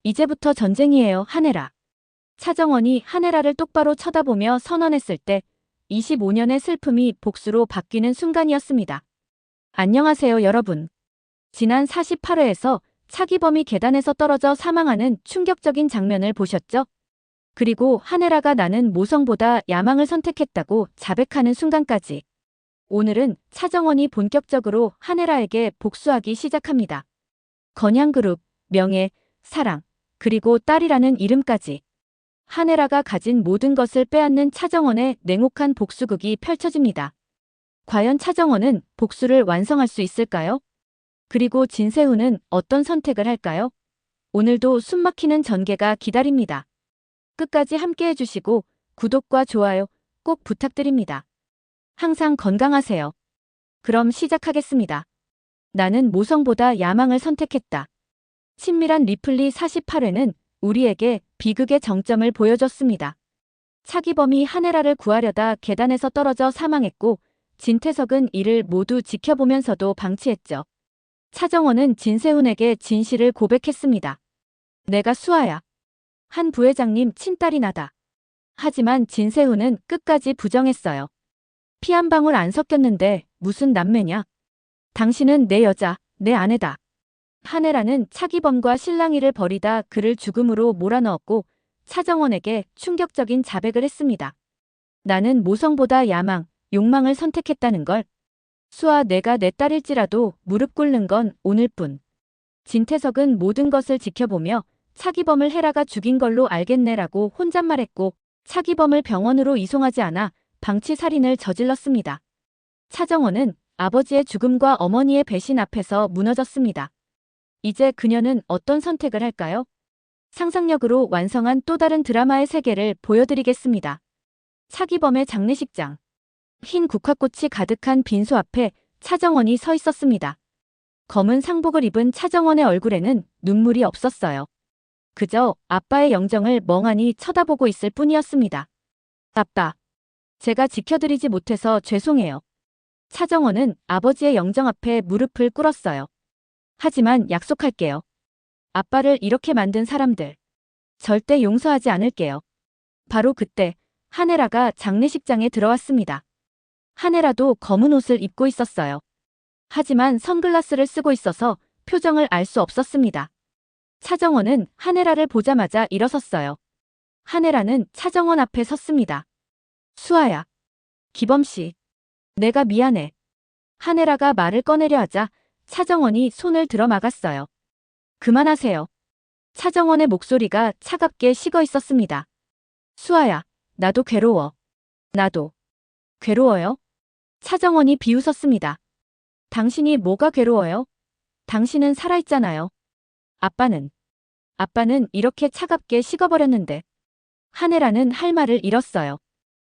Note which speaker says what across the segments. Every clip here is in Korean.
Speaker 1: 이제부터 전쟁이에요, 하네라. 차정원이 하네라를 똑바로 쳐다보며 선언했을 때 25년의 슬픔이 복수로 바뀌는 순간이었습니다. 안녕하세요, 여러분. 지난 48회에서 차기범이 계단에서 떨어져 사망하는 충격적인 장면을 보셨죠? 그리고 하네라가 나는 모성보다 야망을 선택했다고 자백하는 순간까지. 오늘은 차정원이 본격적으로 하네라에게 복수하기 시작합니다. 건양그룹, 명예, 사랑, 그리고 딸이라는 이름까지. 하네라가 가진 모든 것을 빼앗는 차정원의 냉혹한 복수극이 펼쳐집니다. 과연 차정원은 복수를 완성할 수 있을까요? 그리고 진세훈은 어떤 선택을 할까요? 오늘도 숨막히는 전개가 기다립니다. 끝까지 함께 해주시고 구독과 좋아요 꼭 부탁드립니다. 항상 건강하세요. 그럼 시작하겠습니다. 나는 모성보다 야망을 선택했다. 친밀한 리플리 48회는 우리에게 비극의 정점을 보여줬습니다. 차기범이 하네라를 구하려다 계단에서 떨어져 사망했고 진태석은 이를 모두 지켜보면서도 방치했죠. 차정원은 진세훈에게 진실을 고백했습니다. 내가 수아야. 한 부회장님 친딸이 나다. 하지만 진세훈은 끝까지 부정했어요. 피 한 방울 안 섞였는데 무슨 남매냐? 당신은 내 여자, 내 아내다. 하네라는 차기범과 실랑이를 벌이다 그를 죽음으로 몰아넣었고 차정원에게 충격적인 자백을 했습니다. 나는 모성보다 야망, 욕망을 선택했다는 걸. 수아 내가 내 딸일지라도 무릎 꿇는 건 오늘뿐. 진태석은 모든 것을 지켜보며 차기범을 헤라가 죽인 걸로 알겠네라고 혼잣말했고 차기범을 병원으로 이송하지 않아 방치 살인을 저질렀습니다. 차정원은 아버지의 죽음과 어머니의 배신 앞에서 무너졌습니다. 이제 그녀는 어떤 선택을 할까요? 상상력으로 완성한 또 다른 드라마의 세계를 보여드리겠습니다. 차기범의 장례식장. 흰 국화꽃이 가득한 빈소 앞에 차정원이 서 있었습니다. 검은 상복을 입은 차정원의 얼굴에는 눈물이 없었어요. 그저 아빠의 영정을 멍하니 쳐다보고 있을 뿐이었습니다. 아빠, 제가 지켜드리지 못해서 죄송해요. 차정원은 아버지의 영정 앞에 무릎을 꿇었어요. 하지만 약속할게요. 아빠를 이렇게 만든 사람들 절대 용서하지 않을게요. 바로 그때 하네라가 장례식장에 들어왔습니다. 하네라도 검은 옷을 입고 있었어요. 하지만 선글라스를 쓰고 있어서 표정을 알 수 없었습니다. 차정원은 하네라를 보자마자 일어섰어요. 하네라는 차정원 앞에 섰습니다. 수아야. 기범씨. 내가 미안해. 하네라가 말을 꺼내려 하자 차정원이 손을 들어 막았어요. 그만하세요. 차정원의 목소리가 차갑게 식어 있었습니다. 수아야, 나도 괴로워. 나도. 괴로워요? 차정원이 비웃었습니다. 당신이 뭐가 괴로워요? 당신은 살아있잖아요. 아빠는 이렇게 차갑게 식어버렸는데. 하네라는 할 말을 잃었어요.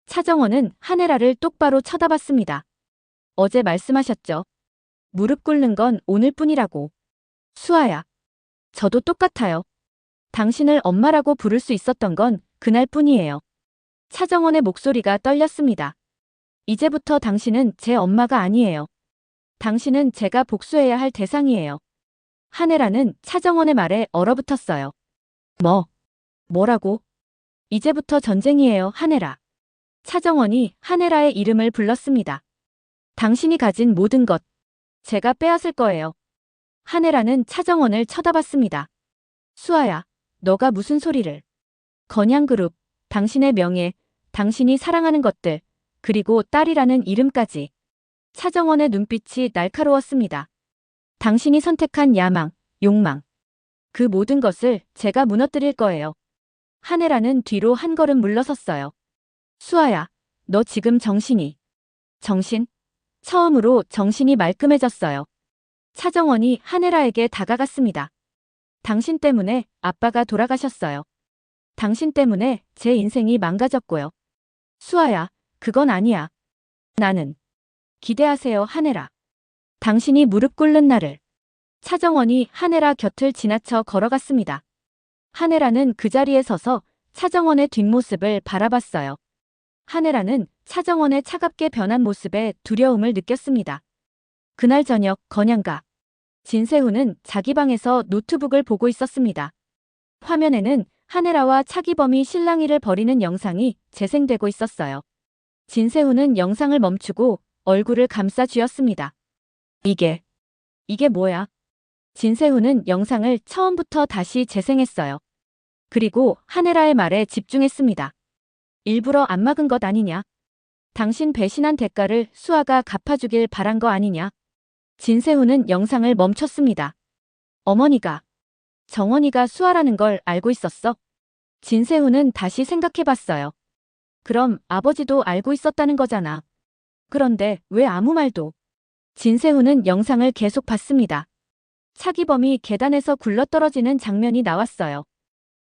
Speaker 1: 차정원은 하네라를 똑바로 쳐다봤습니다. 어제 말씀하셨죠. 무릎 꿇는 건 오늘뿐이라고. 수아야. 저도 똑같아요. 당신을 엄마라고 부를 수 있었던 건 그날뿐이에요. 차정원의 목소리가 떨렸습니다. 이제부터 당신은 제 엄마가 아니에요. 당신은 제가 복수해야 할 대상이에요. 하네라는 차정원의 말에 얼어붙었어요. 뭐라고? 이제부터 전쟁이에요, 하네라. 차정원이 하네라의 이름을 불렀습니다. 당신이 가진 모든 것, 제가 빼앗을 거예요. 하네라는 차정원을 쳐다봤습니다. 수아야, 너가 무슨 소리를. 건양그룹, 당신의 명예, 당신이 사랑하는 것들, 그리고 딸이라는 이름까지. 차정원의 눈빛이 날카로웠습니다. 당신이 선택한 야망, 욕망. 그 모든 것을 제가 무너뜨릴 거예요. 하네라는 뒤로 한 걸음 물러섰어요. 수아야, 너 지금 정신? 처음으로 정신이 말끔해졌어요. 차정원이 하네라에게 다가갔습니다. 당신 때문에 아빠가 돌아가셨어요. 당신 때문에 제 인생이 망가졌고요. 수아야, 그건 아니야. 나는. 기대하세요, 하네라. 당신이 무릎 꿇는 날을. 차정원이 하네라 곁을 지나쳐 걸어갔습니다. 하네라는 그 자리에 서서 차정원의 뒷모습을 바라봤어요. 하네라는 차정원의 차갑게 변한 모습에 두려움을 느꼈습니다. 그날 저녁 건양가. 진세훈은 자기 방에서 노트북을 보고 있었습니다. 화면에는 한혜라와 차기범이 실랑이를 벌이는 영상이 재생되고 있었어요. 진세훈은 영상을 멈추고 얼굴을 감싸 쥐었습니다. 이게 뭐야? 진세훈은 영상을 처음부터 다시 재생했어요. 그리고 한혜라의 말에 집중했습니다. 일부러 안 막은 것 아니냐? 당신 배신한 대가를 수아가 갚아주길 바란 거 아니냐? 진세훈은 영상을 멈췄습니다. 어머니가, 정원이가 수아라는 걸 알고 있었어? 진세훈은 다시 생각해봤어요. 그럼 아버지도 알고 있었다는 거잖아. 그런데 왜 아무 말도? 진세훈은 영상을 계속 봤습니다. 차기범이 계단에서 굴러떨어지는 장면이 나왔어요.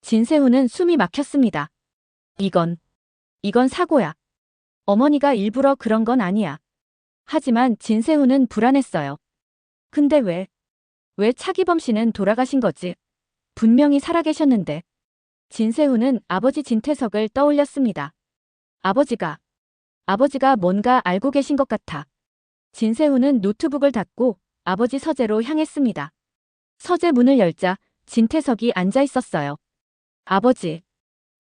Speaker 1: 진세훈은 숨이 막혔습니다. 이건 사고야. 어머니가 일부러 그런 건 아니야. 하지만 진세훈은 불안했어요. 근데 왜 차기범 씨는 돌아가신 거지? 분명히 살아계셨는데. 진세훈은 아버지 진태석을 떠올렸습니다. 아버지가 뭔가 알고 계신 것 같아. 진세훈은 노트북을 닫고 아버지 서재로 향했습니다. 서재 문을 열자 진태석이 앉아 있었어요. 아버지.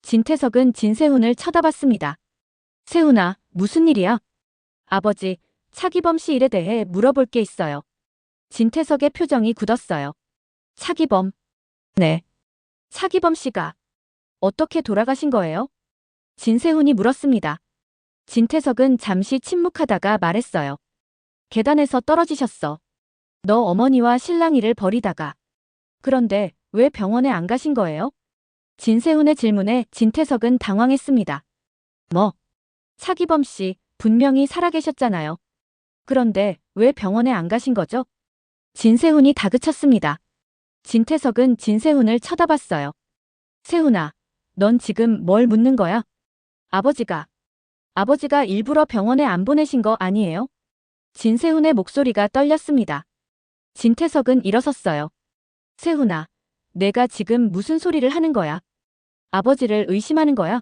Speaker 1: 진태석은 진세훈을 쳐다봤습니다. 세훈아, 무슨 일이야? 아버지, 차기범 씨 일에 대해 물어볼 게 있어요. 진태석의 표정이 굳었어요. 차기범. 네. 차기범 씨가 어떻게 돌아가신 거예요? 진세훈이 물었습니다. 진태석은 잠시 침묵하다가 말했어요. 계단에서 떨어지셨어. 너 어머니와 실랑이를 벌이다가. 그런데 왜 병원에 안 가신 거예요? 진세훈의 질문에 진태석은 당황했습니다. 차기범 씨 분명히 살아계셨잖아요. 그런데 왜 병원에 안 가신 거죠? 진세훈이 다그쳤습니다. 진태석은 진세훈을 쳐다봤어요. 세훈아, 넌 지금 뭘 묻는 거야? 아버지가 일부러 병원에 안 보내신 거 아니에요? 진세훈의 목소리가 떨렸습니다. 진태석은 일어섰어요. 세훈아, 내가 지금 무슨 소리를 하는 거야? 아버지를 의심하는 거야?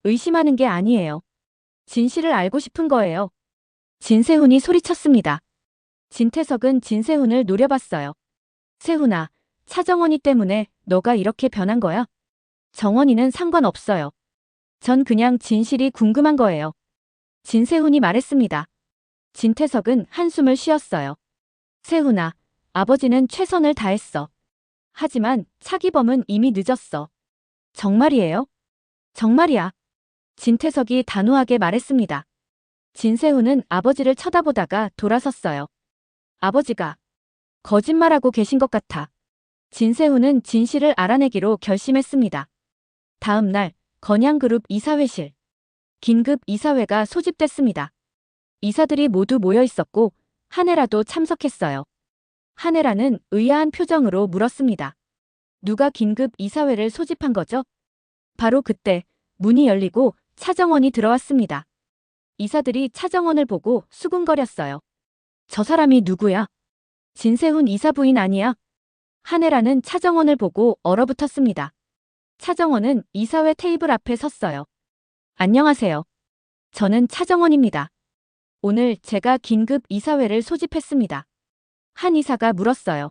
Speaker 1: 의심하는 게 아니에요. 진실을 알고 싶은 거예요. 진세훈이 소리쳤습니다. 진태석은 진세훈을 노려봤어요. 세훈아, 차정원이 때문에 너가 이렇게 변한 거야? 정원이는 상관없어요. 전 그냥 진실이 궁금한 거예요. 진세훈이 말했습니다. 진태석은 한숨을 쉬었어요. 세훈아, 아버지는 최선을 다했어. 하지만 차기범은 이미 늦었어. 정말이에요? 정말이야. 진태석이 단호하게 말했습니다. 진세훈은 아버지를 쳐다보다가 돌아섰어요. 아버지가 거짓말하고 계신 것 같아. 진세훈은 진실을 알아내기로 결심했습니다. 다음 날 건양그룹 이사회실. 긴급 이사회가 소집됐습니다. 이사들이 모두 모여 있었고 한혜라도 참석했어요. 한혜라는 의아한 표정으로 물었습니다. 누가 긴급 이사회를 소집한 거죠? 바로 그때 문이 열리고 차정원이 들어왔습니다. 이사들이 차정원을 보고 수군거렸어요. 저 사람이 누구야? 진세훈 이사 부인 아니야? 한혜라는 차정원을 보고 얼어붙었습니다. 차정원은 이사회 테이블 앞에 섰어요. 안녕하세요. 저는 차정원입니다. 오늘 제가 긴급 이사회를 소집했습니다. 한 이사가 물었어요.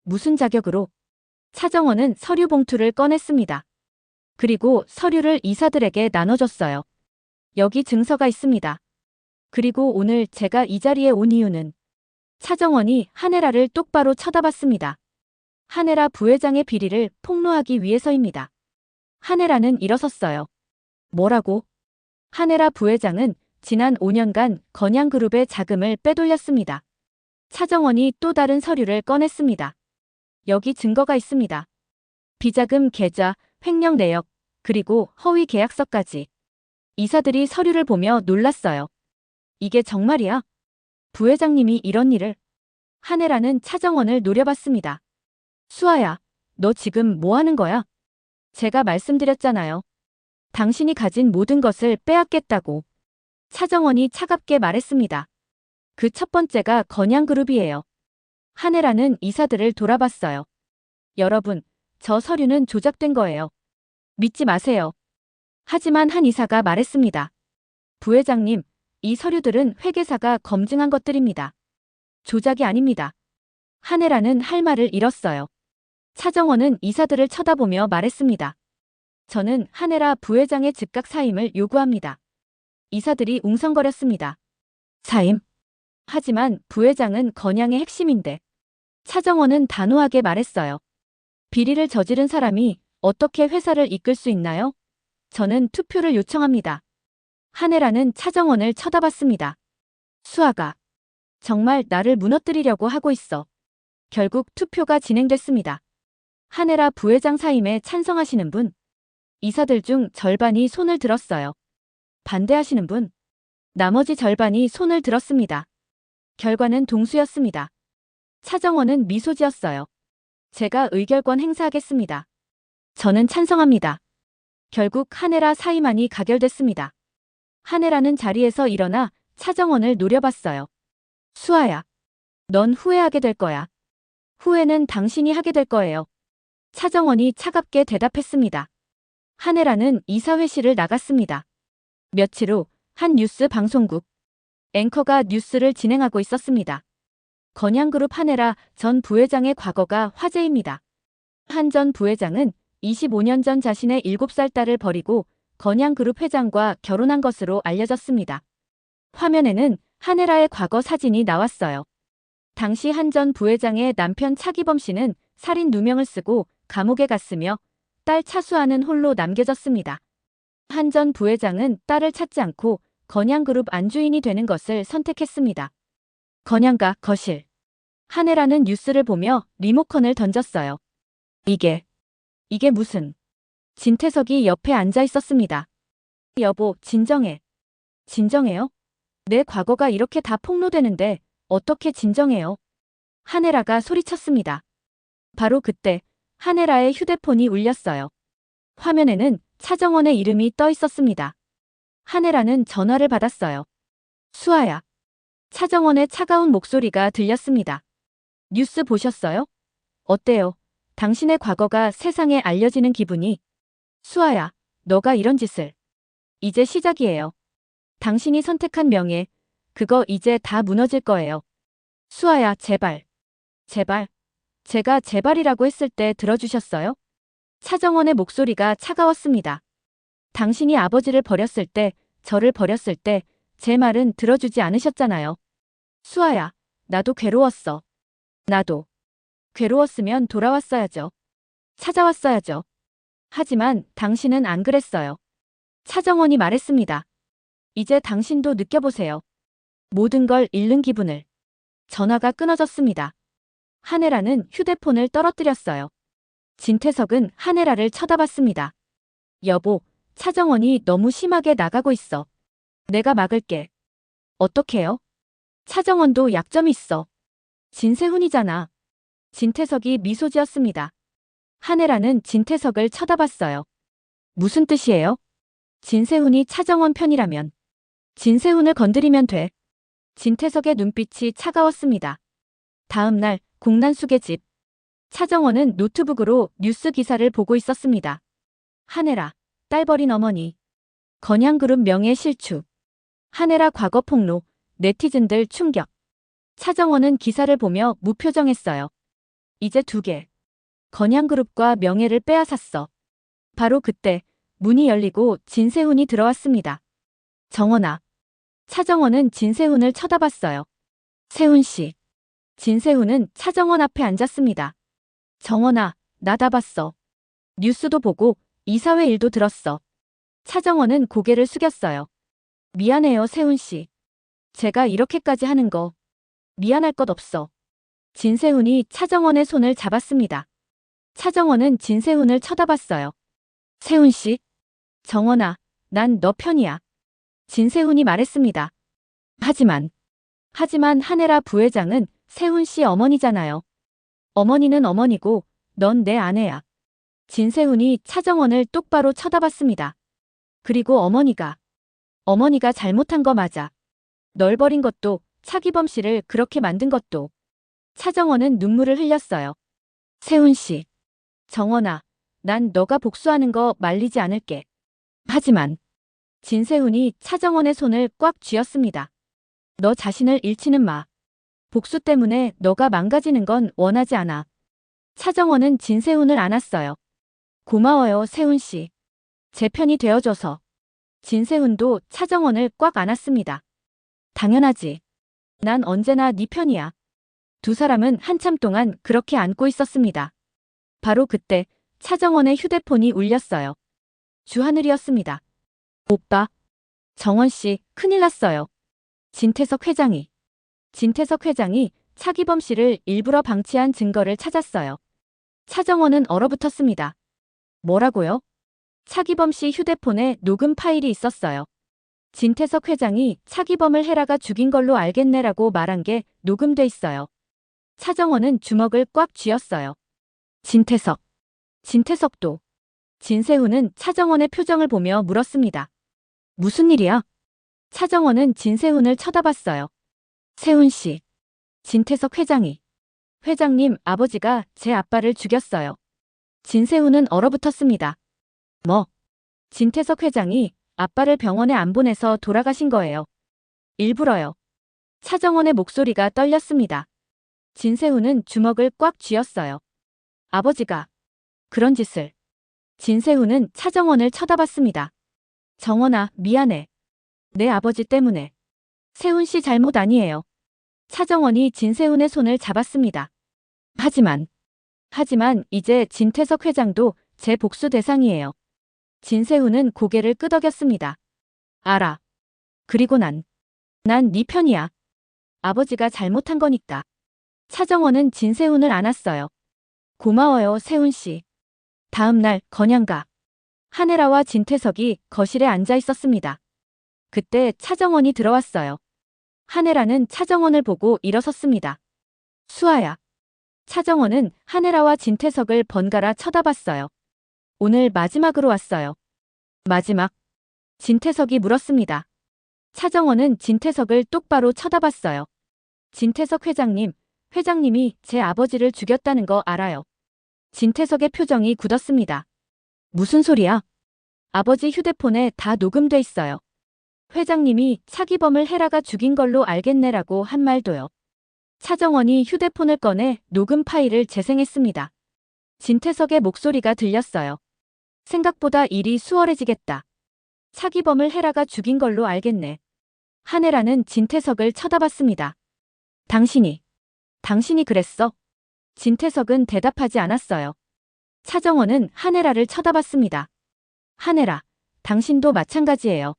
Speaker 1: 무슨 자격으로? 차정원은 서류 봉투를 꺼냈습니다. 그리고 서류를 이사들에게 나눠줬어요. 여기 증서가 있습니다. 그리고 오늘 제가 이 자리에 온 이유는 차정원이 한혜라를 똑바로 쳐다봤습니다. 한혜라 부회장의 비리를 폭로하기 위해서입니다. 한혜라는 일어섰어요. 뭐라고? 한혜라 부회장은 지난 5년간 건양그룹의 자금을 빼돌렸습니다. 차정원이 또 다른 서류를 꺼냈습니다. 여기 증거가 있습니다. 비자금 계좌, 횡령 내역, 그리고 허위 계약서까지. 이사들이 서류를 보며 놀랐어요. 이게 정말이야? 부회장님이 이런 일을? 한혜라는 차정원을 노려봤습니다. 수아야, 너 지금 뭐 하는 거야? 제가 말씀드렸잖아요. 당신이 가진 모든 것을 빼앗겠다고. 차정원이 차갑게 말했습니다. 그 첫 번째가 건양그룹이에요. 한혜라는 이사들을 돌아봤어요. 여러분, 저 서류는 조작된 거예요. 믿지 마세요. 하지만 한 이사가 말했습니다. 부회장님, 이 서류들은 회계사가 검증한 것들입니다. 조작이 아닙니다. 한혜라는 할 말을 잃었어요. 차정원은 이사들을 쳐다보며 말했습니다. 저는 한혜라 부회장의 즉각 사임을 요구합니다. 이사들이 웅성거렸습니다. 사임? 하지만 부회장은 건양의 핵심인데. 차정원은 단호하게 말했어요. 비리를 저지른 사람이 어떻게 회사를 이끌 수 있나요? 저는 투표를 요청합니다. 한혜라는 차정원을 쳐다봤습니다. 수아가 정말 나를 무너뜨리려고 하고 있어. 결국 투표가 진행됐습니다. 한혜라 부회장 사임에 찬성하시는 분, 이사들 중 절반이 손을 들었어요. 반대하시는 분, 나머지 절반이 손을 들었습니다. 결과는 동수였습니다. 차정원은 미소 지었어요. 제가 의결권 행사하겠습니다. 저는 찬성합니다. 결국 한혜라 사임안이 가결됐습니다. 한혜라는 자리에서 일어나 차정원을 노려봤어요. 수아야, 넌 후회하게 될 거야. 후회는 당신이 하게 될 거예요. 차정원이 차갑게 대답했습니다. 한혜라는 이사회실을 나갔습니다. 며칠 후 한 뉴스 방송국 앵커가 뉴스를 진행하고 있었습니다. 건양그룹 한혜라 전 부회장의 과거가 화제입니다. 한 전 부회장은 25년 전 자신의 7살 딸을 버리고 건양그룹 회장과 결혼한 것으로 알려졌습니다. 화면에는 한혜라의 과거 사진이 나왔어요. 당시 한 전 부회장의 남편 차기범 씨는 살인 누명을 쓰고 감옥에 갔으며 딸 차수아는 홀로 남겨졌습니다. 한 전 부회장은 딸을 찾지 않고 건양그룹 안주인이 되는 것을 선택했습니다. 건양가 거실. 한혜라는 뉴스를 보며 리모컨을 던졌어요. 이게 무슨. 진태석이 옆에 앉아 있었습니다. 여보, 진정해. 진정해요? 내 과거가 이렇게 다 폭로되는데 어떻게 진정해요? 한혜라가 소리쳤습니다. 바로 그때 한혜라의 휴대폰이 울렸어요. 화면에는 차정원의 이름이 떠 있었습니다. 한혜라는 전화를 받았어요. 수아야. 차정원의 차가운 목소리가 들렸습니다. 뉴스 보셨어요? 어때요? 당신의 과거가 세상에 알려지는 기분이. 수아야, 너가 이런 짓을. 이제 시작이에요. 당신이 선택한 명예, 그거 이제 다 무너질 거예요. 수아야, 제발. 제발. 제가 제발이라고 했을 때 들어주셨어요? 차정원의 목소리가 차가웠습니다. 당신이 아버지를 버렸을 때, 저를 버렸을 때, 제 말은 들어주지 않으셨잖아요. 수아야, 나도 괴로웠어. 나도. 괴로웠으면 돌아왔어야죠. 찾아왔어야죠. 하지만 당신은 안 그랬어요. 차정원이 말했습니다. 이제 당신도 느껴보세요. 모든 걸 잃는 기분을. 전화가 끊어졌습니다. 한혜라는 휴대폰을 떨어뜨렸어요. 진태석은 한혜라를 쳐다봤습니다. 여보, 차정원이 너무 심하게 나가고 있어. 내가 막을게. 어떡해요? 차정원도 약점이 있어. 진세훈이잖아. 진태석이 미소 지었습니다. 한혜라는 진태석을 쳐다봤어요. 무슨 뜻이에요? 진세훈이 차정원 편이라면. 진세훈을 건드리면 돼. 진태석의 눈빛이 차가웠습니다. 다음 날 공난숙의 집. 차정원은 노트북으로 뉴스 기사를 보고 있었습니다. 한혜라, 딸 버린 어머니. 건양그룹 명예 실추. 한혜라 과거 폭로. 네티즌들 충격. 차정원은 기사를 보며 무표정했어요. 이제 2개. 건양그룹과 명예를 빼앗았어. 바로 그때 문이 열리고 진세훈이 들어왔습니다. 정원아. 차정원은 진세훈을 쳐다봤어요. 세훈 씨. 진세훈은 차정원 앞에 앉았습니다. 정원아, 나 다 봤어. 뉴스도 보고 이사회 일도 들었어. 차정원은 고개를 숙였어요. 미안해요, 세훈 씨. 제가 이렇게까지 하는 거. 미안할 것 없어. 진세훈이 차정원의 손을 잡았습니다. 차정원은 진세훈을 쳐다봤어요. 세훈 씨? 정원아, 난 너 편이야. 진세훈이 말했습니다. 하지만 한혜라 부회장은 세훈 씨 어머니잖아요. 어머니는 어머니고 넌 내 아내야. 진세훈이 차정원을 똑바로 쳐다봤습니다. 그리고 어머니가 잘못한 거 맞아. 널 버린 것도 차기범 씨를 그렇게 만든 것도. 차정원은 눈물을 흘렸어요. 세훈 씨. 정원아, 난 너가 복수하는 거 말리지 않을게. 하지만 진세훈이 차정원의 손을 꽉 쥐었습니다. 너 자신을 잃지는 마. 복수 때문에 너가 망가지는 건 원하지 않아. 차정원은 진세훈을 안았어요. 고마워요, 세훈 씨. 제 편이 되어줘서. 진세훈도 차정원을 꽉 안았습니다. 당연하지. 난 언제나 네 편이야. 두 사람은 한참 동안 그렇게 안고 있었습니다. 바로 그때 차정원의 휴대폰이 울렸어요. 주하늘이었습니다. 오빠. 정원 씨, 큰일 났어요. 진태석 회장이 차기범 씨를 일부러 방치한 증거를 찾았어요. 차정원은 얼어붙었습니다. 뭐라고요? 차기범 씨 휴대폰에 녹음 파일이 있었어요. 진태석 회장이 차기범을 헤라가 죽인 걸로 알겠네라고 말한 게 녹음돼 있어요. 차정원은 주먹을 꽉 쥐었어요. 진태석도. 진세훈은 차정원의 표정을 보며 물었습니다. 무슨 일이야? 차정원은 진세훈을 쳐다봤어요. 세훈 씨. 진태석 회장님, 아버지가 제 아빠를 죽였어요. 진세훈은 얼어붙었습니다. 뭐? 진태석 회장이 아빠를 병원에 안 보내서 돌아가신 거예요. 일부러요. 차정원의 목소리가 떨렸습니다. 진세훈은 주먹을 꽉 쥐었어요. 아버지가 그런 짓을. 진세훈은 차정원을 쳐다봤습니다. 정원아, 미안해. 내 아버지 때문에. 세훈 씨 잘못 아니에요. 차정원이 진세훈의 손을 잡았습니다. 하지만 이제 진태석 회장도 제 복수 대상이에요. 진세훈은 고개를 끄덕였습니다. 알아. 그리고 난 네 편이야. 아버지가 잘못한 거니까. 차정원은 진세훈을 안았어요. 고마워요, 세훈 씨. 다음 날 건양가. 한혜라와 진태석이 거실에 앉아 있었습니다. 그때 차정원이 들어왔어요. 한혜라는 차정원을 보고 일어섰습니다. 수아야. 차정원은 한혜라와 진태석을 번갈아 쳐다봤어요. 오늘 마지막으로 왔어요. 마지막? 진태석이 물었습니다. 차정원은 진태석을 똑바로 쳐다봤어요. 진태석 회장님이 제 아버지를 죽였다는 거 알아요. 진태석의 표정이 굳었습니다. 무슨 소리야? 아버지 휴대폰에 다 녹음돼 있어요. 회장님이 차기범을 헤라가 죽인 걸로 알겠네라고 한 말도요. 차정원이 휴대폰을 꺼내 녹음 파일을 재생했습니다. 진태석의 목소리가 들렸어요. 생각보다 일이 수월해지겠다. 차기범을 헤라가 죽인 걸로 알겠네. 한혜라는 진태석을 쳐다봤습니다. 당신이 그랬어? 진태석은 대답하지 않았어요. 차정원은 한혜라를 쳐다봤습니다. 한혜라, 당신도 마찬가지예요.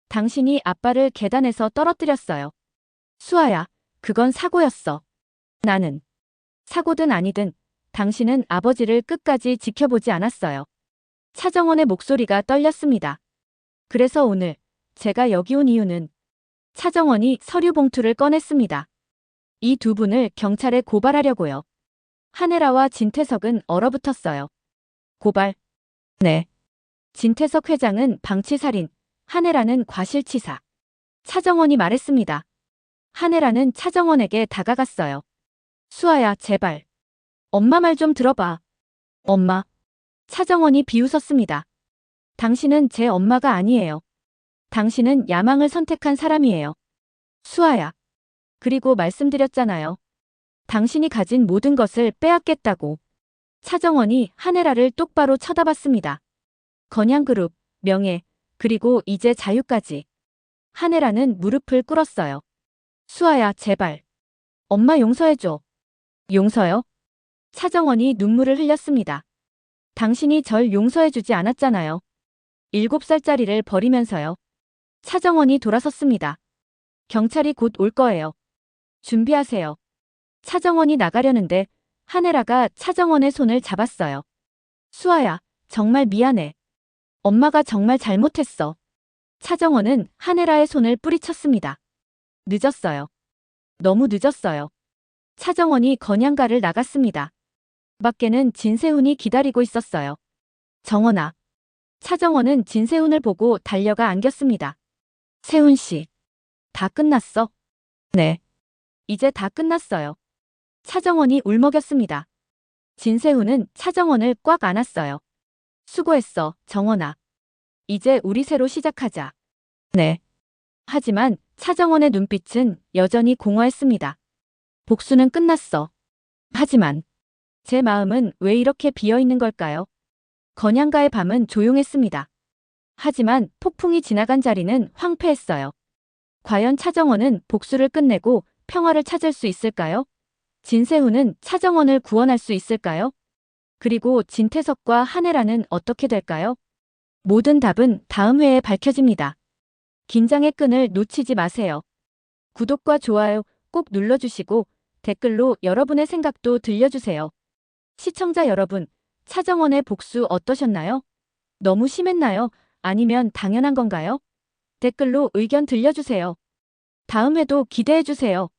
Speaker 1: 당신이 아빠를 계단에서 떨어뜨렸어요. 수아야, 그건 사고였어. 나는 사고든 아니든 당신은 아버지를 끝까지 지켜보지 않았어요. 차정원의 목소리가 떨렸습니다. 그래서 오늘 제가 여기 온 이유는 차정원이 서류 봉투를 꺼냈습니다. 이 두 분을 경찰에 고발하려고요. 한혜라와 진태석은 얼어붙었어요. 고발? 네. 진태석 회장은 방치살인, 한혜라는 과실치사. 차정원이 말했습니다. 한혜라는 차정원에게 다가갔어요. 수아야, 제발. 엄마 말 좀 들어봐. 엄마. 차정원이 비웃었습니다. 당신은 제 엄마가 아니에요. 당신은 야망을 선택한 사람이에요. 수아야. 그리고 말씀드렸잖아요. 당신이 가진 모든 것을 빼앗겠다고. 차정원이 한혜라를 똑바로 쳐다봤습니다. 건양그룹, 명예, 그리고 이제 자유까지. 한혜라는 무릎을 꿇었어요. 수아야, 제발. 엄마 용서해줘. 용서요? 차정원이 눈물을 흘렸습니다. 당신이 절 용서해주지 않았잖아요. 7살짜리를 버리면서요. 차정원이 돌아섰습니다. 경찰이 곧 올 거예요. 준비하세요. 차정원이 나가려는데 한혜라가 차정원의 손을 잡았어요. 수아야, 정말 미안해. 엄마가 정말 잘못했어. 차정원은 한혜라의 손을 뿌리쳤습니다. 늦었어요. 너무 늦었어요. 차정원이 건양가를 나갔습니다. 밖에는 진세훈이 기다리고 있었어요. 정원아. 차정원은 진세훈을 보고 달려가 안겼습니다. 세훈 씨. 다 끝났어? 네. 이제 다 끝났어요. 차정원이 울먹였습니다. 진세훈은 차정원을 꽉 안았어요. 수고했어, 정원아. 이제 우리 새로 시작하자. 네. 하지만 차정원의 눈빛은 여전히 공허했습니다. 복수는 끝났어. 하지만 제 마음은 왜 이렇게 비어 있는 걸까요? 건양가의 밤은 조용했습니다. 하지만 폭풍이 지나간 자리는 황폐했어요. 과연 차정원은 복수를 끝내고 평화를 찾을 수 있을까요? 진세훈은 차정원을 구원할 수 있을까요? 그리고 진태석과 한혜라는 어떻게 될까요? 모든 답은 다음 회에 밝혀집니다. 긴장의 끈을 놓치지 마세요. 구독과 좋아요 꼭 눌러주시고 댓글로 여러분의 생각도 들려주세요. 시청자 여러분, 차정원의 복수 어떠셨나요? 너무 심했나요? 아니면 당연한 건가요? 댓글로 의견 들려주세요. 다음 회도 기대해주세요.